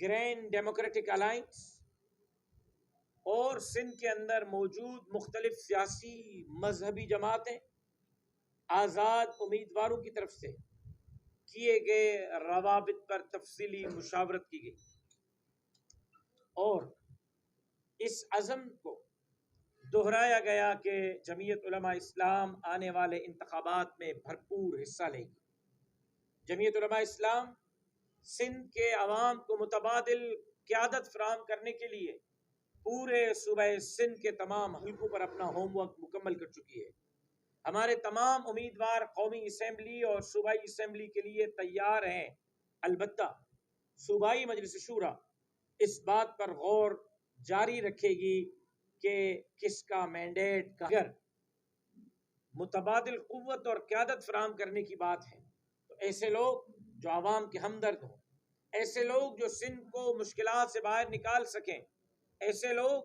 Green democratic alliance اور سندھ کے اندر موجود مختلف سیاسی مذہبی جماعتیں آزاد امیدواروں کی طرف سے کیے گئے روابط پر تفصیلی مشاورت کی گئی اور اس عزم کو دہرایا گیا کہ جمعیت علماء اسلام آنے والے انتخابات میں بھرپور حصہ لے گی۔ جمعیت علماء اسلام سندھ کے عوام کو متبادل قیادت فراہم کرنے کے لیے پورے صوبہ سندھ کے تمام حلقوں پر اپنا ہوم ورک مکمل کر چکی ہے۔ ہمارے تمام امیدوار قومی اسمبلی اور صوبائی اسمبلی کے لیے تیار ہیں، البتہ صوبائی مجلس شورا اس بات پر غور جاری رکھے گی کہ کس کا مینڈیٹ اگر متبادل قوت اور قیادت فراہم کرنے کی بات ہے تو ایسے لوگ جو عوام کے ہمدرد ہوں، ایسے لوگ جو سندھ کو مشکلات سے باہر نکال سکیں، ایسے لوگ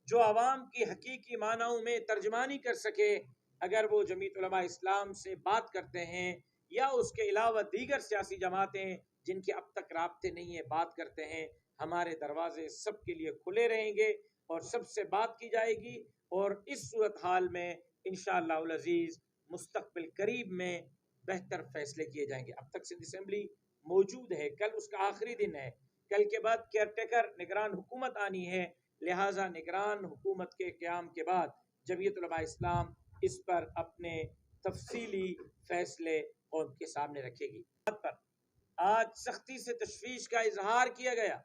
جو عوام کی حقیقی معنوں میں ترجمانی کر سکے، اگر وہ جمعیت علماء اسلام سے بات کرتے ہیں یا اس کے علاوہ دیگر سیاسی جماعتیں جن کے اب تک رابطے نہیں ہیں بات کرتے ہیں، ہمارے دروازے سب کے لیے کھلے رہیں گے اور سب سے بات کی جائے گی، اور اس صورتحال میں انشاءاللہ العزیز مستقبل قریب میں بہتر فیصلے کیے جائیں گے۔ اب تک سندھ اسمبلی موجود ہے، کل اس کا آخری دن ہے، کل کے بعد کیئر ٹیکر نگران حکومت آنی ہے، لہٰذا نگران حکومت کے قیام کے بعد جمعیت علماء اسلام اس پر اپنے تفصیلی فیصلے قوم کے سامنے رکھے گی۔ آج سختی سے تشویش کا اظہار کیا گیا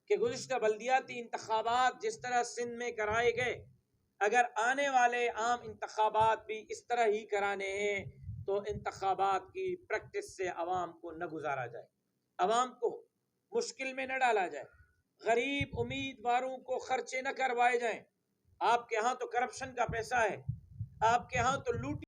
کہ گزشتہ بلدیاتی انتخابات جس طرح سندھ میں کرائے گئے، اگر آنے والے عام انتخابات بھی اس طرح ہی کرانے ہیں تو انتخابات کی پریکٹس سے عوام کو نہ گزارا جائے، عوام کو مشکل میں نہ ڈالا جائے، غریب امیدواروں کو خرچے نہ کروائے جائیں۔ آپ کے ہاں تو کرپشن کا پیسہ ہے، آپ کے ہاں تو لوٹ